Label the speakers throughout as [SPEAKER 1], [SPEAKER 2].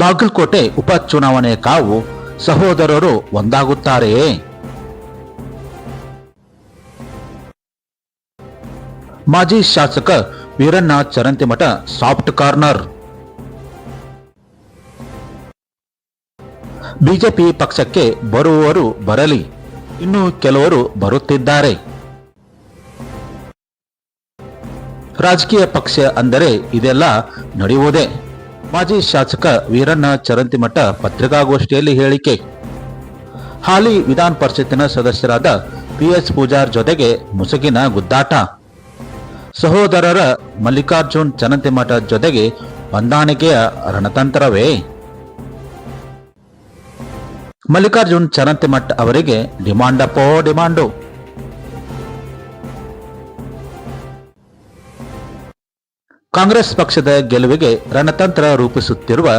[SPEAKER 1] ಬಾಗಲಕೋಟೆ ಉಪಚುನಾವಣೆ ಕಾವು ಸಹೋದರರು ಒಂದಾಗುತ್ತಾರೆಯೇ? ಮಾಜಿ ಶಾಸಕ Veeranna Charantimath soft corner. BJP ಪಕ್ಷಕ್ಕೆ ಬರುವವರು ಬರಲಿ, ಇನ್ನು ಕೆಲವರು ಬರುತ್ತಿದ್ದಾರೆ. ರಾಜಕೀಯ ಪಕ್ಷ ಅಂದರೆ ಇದೆಲ್ಲ ನಡೆಯುವುದೇ. ಮಾಜಿ ಶಾಸಕ ವೀರಣ್ಣ ಚರಂತಿಮಠ ಪತ್ರಿಕಾಗೋಷ್ಠಿಯಲ್ಲಿ ಹೇಳಿಕೆ. ಹಾಲಿ ವಿಧಾನ ಪರಿಷತ್ತಿನ ಸದಸ್ಯರಾದ PS ಪೂಜಾರ್ ಜೊತೆಗೆ ಮುಸುಕಿನ ಗುದ್ದಾಟ. ಸಹೋದರರ ಮಲ್ಲಿಕಾರ್ಜುನ್ ಚರಂತಿಮಠ ಜೊತೆಗೆ ಹೊಂದಾಣಿಕೆಯ ರಣತಂತ್ರವೇ? ಮಲ್ಲಿಕಾರ್ಜುನ್ ಚರಂತಿಮಠ ಅವರಿಗೆ ಡಿಮಾಂಡಪ್ಪೋ ಡಿಮಾಂಡು. ಕಾಂಗ್ರೆಸ್ ಪಕ್ಷದ ಗೆಲುವಿಗೆ ರಣತಂತ್ರ ರೂಪಿಸುತ್ತಿರುವ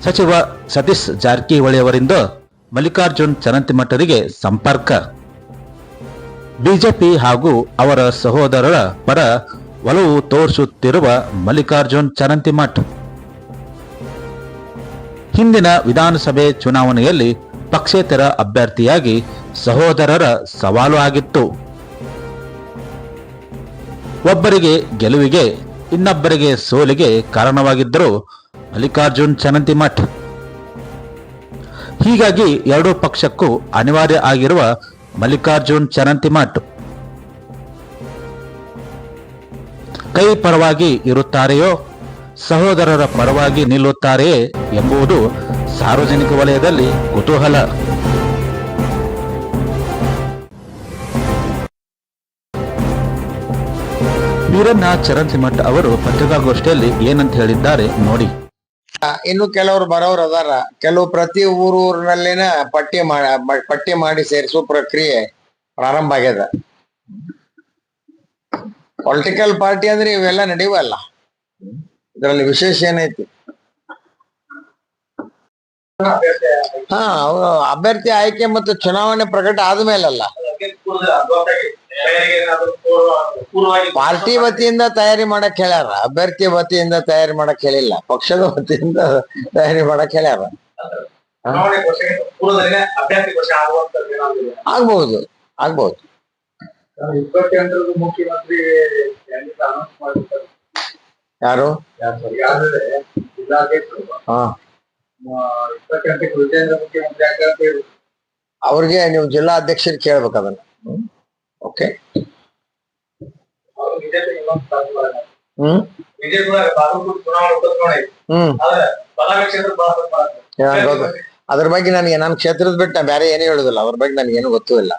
[SPEAKER 1] ಸಚಿವ ಸತೀಶ್ ಜಾರಕಿಹೊಳಿ ಅವರಿಂದ ಮಲ್ಲಿಕಾರ್ಜುನ್ ಚರಂತಿಮಠರಿಗೆ ಸಂಪರ್ಕ. ಬಿಜೆಪಿ ಹಾಗೂ ಅವರ ಸಹೋದರರ ಪರ ಒಲವು ತೋರಿಸುತ್ತಿರುವ ಮಲ್ಲಿಕಾರ್ಜುನ್ ಚರಂತಿಮಠ ಹಿಂದಿನ ವಿಧಾನಸಭೆ ಚುನಾವಣೆಯಲ್ಲಿ ಪಕ್ಷೇತರ ಅಭ್ಯರ್ಥಿಯಾಗಿ ಸಹೋದರರ ಸವಾಲು ಆಗಿತ್ತು. ಒಬ್ಬರಿಗೆ ಗೆಲುವಿಗೆ ಇನ್ನೊಬ್ಬರಿಗೆ ಸೋಲಿಗೆ ಕಾರಣವಾಗಿದ್ದರು ಮಲ್ಲಿಕಾರ್ಜುನ್ ಚರಂತಿಮಠ. ಹೀಗಾಗಿ ಎರಡೂ ಪಕ್ಷಕ್ಕೂ ಅನಿವಾರ್ಯ ಆಗಿರುವ ಮಲ್ಲಿಕಾರ್ಜುನ್ ಚರಂತಿಮಠ ಕೈ ಪರವಾಗಿ ಇರುತ್ತಾರೆಯೋ ಸಹೋದರರ ಪರವಾಗಿ ನಿಲ್ಲುತ್ತಾರೆಯೇ ಎಂಬುದು ಸಾರ್ವಜನಿಕ ವಲಯದಲ್ಲಿ ಕುತೂಹಲ. ವೀರಣ್ಣ ಚರಂತಿಮಠ ಅವರು ಪತ್ರಿಕಾಗೋಷ್ಠಿಯಲ್ಲಿ ಏನಂತ ಹೇಳಿದ್ದಾರೆ ನೋಡಿ.
[SPEAKER 2] ಇನ್ನು ಕೆಲವರು ಬರೋರು ಅದಾರ. ಕೆಲವು ಪ್ರತಿ ಊರಿನಲ್ಲಿನ ಪಟ್ಟಿ ಮಾಡಿ ಸೇರಿಸುವ ಪ್ರಕ್ರಿಯೆ ಪ್ರಾರಂಭ ಆಗ್ಯದ. ಪೊಲಿಟಿಕಲ್ ಪಾರ್ಟಿ ಅಂದ್ರೆ ಇವೆಲ್ಲ ನಡೆಯುವಲ್ಲ, ಇದರಲ್ಲಿ ವಿಶೇಷ ಏನೈತಿ? ಅವರು ಅಭ್ಯರ್ಥಿ ಆಯ್ಕೆ ಮತ್ತು ಚುನಾವಣೆ ಪ್ರಕಟ ಆದ್ಮೇಲಲ್ಲ, ಪಾರ್ಟಿ ವತಿಯಿಂದ ತಯಾರಿ ಮಾಡಕ್ ಹೇಳ್ಯಾರ. ಅಭ್ಯರ್ಥಿ ವತಿಯಿಂದ ತಯಾರಿ ಮಾಡಕ್ ಹೇಳಿಲ್ಲ, ಪಕ್ಷದ ವತಿಯಿಂದ ತಯಾರಿ ಮಾಡಕ್ ಹೇಳ್ಯಾರ. ಆಗ್ಬಹುದು ಆಗ್ಬಹುದು.
[SPEAKER 3] ಮುಖ್ಯಮಂತ್ರಿ
[SPEAKER 2] ಯಾರು? ಅವ್ರಿಗೆ ನೀವು ಜಿಲ್ಲಾ ಅಧ್ಯಕ್ಷರಿಗೆ ಕೇಳ್ಬೇಕು ಅದನ್ನ. ಓಕೆ. ಅದ್ರ ಬಗ್ಗೆ ನನಗೆ ನನ್ನ ಕ್ಷೇತ್ರದ ಬಿಟ್ಟು ಬೇರೆ ಏನು ಹೇಳುದಿಲ್ಲ. ಅದ್ರ ಬಗ್ಗೆ ನನಗೆ ಏನು ಗೊತ್ತೂ ಇಲ್ಲ.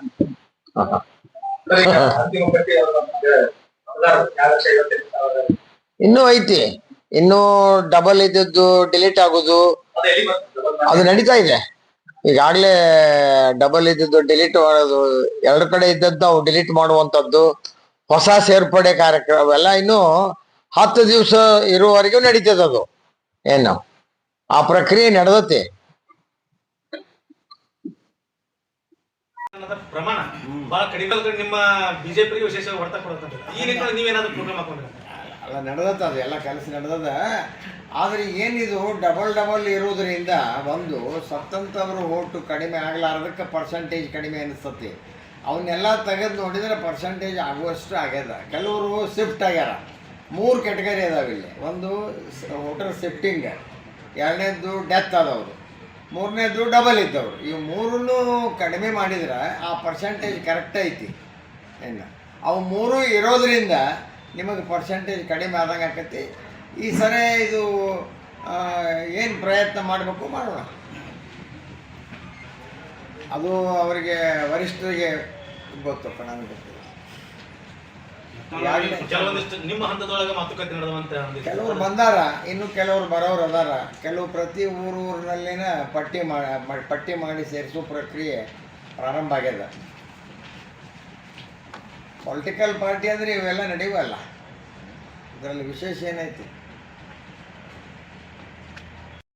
[SPEAKER 2] ಇನ್ನೂ ಐತಿ, ಇನ್ನೂ ಡಬಲ್ ಇದ್ದದ್ದು ಡಿಲೀಟ್ ಆಗುದು ಅದು ನಡೀತಾ ಇದೆ. ಈಗಾಗ್ಲೇ ಡಬಲ್ ಇದ್ದದ್ದು ಡಿಲೀಟ್ ಮಾಡೋದು, ಎರಡು ಕಡೆ ಇದ್ದದ್ದು ಅವು ಡಿಲೀಟ್ ಮಾಡುವಂತದ್ದು, ಹೊಸ ಸೇರ್ಪಡೆ ಕಾರ್ಯಕ್ರಮ ಅವೆಲ್ಲ ಇನ್ನು 10 ದಿವಸ ಇರುವವರೆಗೂ ನಡೀತದ. ಅದು ಏನು ಆ ಪ್ರಕ್ರಿಯೆ ನಡೆದತಿ.
[SPEAKER 3] ಪ್ರಮಾಣ ಬಹಳ ಕಡಿಮೆ. ನಿಮ್ಮ ಬಿಜೆಪಿಗೆ ವಿಶೇಷ ಹೊಡೆತ ಕೊಡುತ್ತೆ. ಈ ನಿಟ್ಟಿನಲ್ಲಿ ನೀವೇನಾದ್ರೂ ಪ್ರೋಗ್ರಾಮ್ ಹಾಕೊಂಡ್ರೆ?
[SPEAKER 2] ಅಲ್ಲ, ನಡೆದತ್ತ, ಅದು ಎಲ್ಲ ಕೆಲಸ ನಡೆದದ. ಆದ್ರೆ ಏನಿದು ಡಬಲ್ ಇರೋದ್ರಿಂದ ಒಂದು ಸತ್ತಂತವ್ರ ಓಟು ಕಡಿಮೆ ಆಗ್ಲಾರ್ದಕ್ಕೆ ಪರ್ಸೆಂಟೇಜ್ ಕಡಿಮೆ ಅನಿಸ್ತತಿ. ಅವನ್ನೆಲ್ಲ ತೆಗೆದು ನೋಡಿದ್ರೆ ಪರ್ಸೆಂಟೇಜ್ ಆಗುವಷ್ಟು ಆಗ್ಯದ. ಕೆಲವರು ಶಿಫ್ಟ್ ಆಗ್ಯಾರ. 3 ಕ್ಯಾಟಗರಿ ಅದಾವ ಇಲ್ಲಿ. ಒಂದು ವೋಟರ್ ಶಿಫ್ಟಿಂಗ್, ಎರಡನೇದ್ದು ಡೆತ್ ಆದವರು, ಮೂರನೇದ್ದು ಡಬಲ್ ಇದ್ದವರು. ಇವು ಮೂರನ್ನು ಕಡಿಮೆ ಮಾಡಿದ್ರೆ ಆ ಪರ್ಸೆಂಟೇಜ್ ಕರೆಕ್ಟ್ ಐತಿ. ಏನು ಅವು 3 ಇರೋದ್ರಿಂದ ನಿಮಗೆ ಪರ್ಸೆಂಟೇಜ್ ಕಡಿಮೆ ಆದಂಗೆ ಆಕತಿ. ಈ ಸರಿ ಇದು ಏನು ಪ್ರಯತ್ನ ಮಾಡಬೇಕು ಮಾಡೋಣ. ಅದು ಅವರಿಗೆ ವರಿಷ್ಠರಿಗೆ ಗೊತ್ತಪ್ಪ, ನನಗೆ ಗೊತ್ತಿಲ್ಲ.
[SPEAKER 3] ನಿಮ್ಮ ಹಂತದೊಳಗೆ ಮಾತುಕತೆ ನಡೆದಂತ
[SPEAKER 2] ಕೆಲವರು ಬಂದಾರ, ಇನ್ನು ಕೆಲವರು ಬರೋರು ಅದಾರ. ಕೆಲವು ಪ್ರತಿ ಊರಿನಲ್ಲಿನ ಪಟ್ಟಿ ಮಾಡಿ ಸೇರಿಸುವ ಪ್ರಕ್ರಿಯೆ ಪ್ರಾರಂಭ ಆಗ್ಯದ. ಪೊಲಿಟಿಕಲ್ ಪಾರ್ಟಿ ಅಂದ್ರೆ ಇವೆಲ್ಲ ನಡೆಯುವಲ್ಲ, ಇದರಲ್ಲಿ ವಿಶೇಷ ಏನೈತಿ?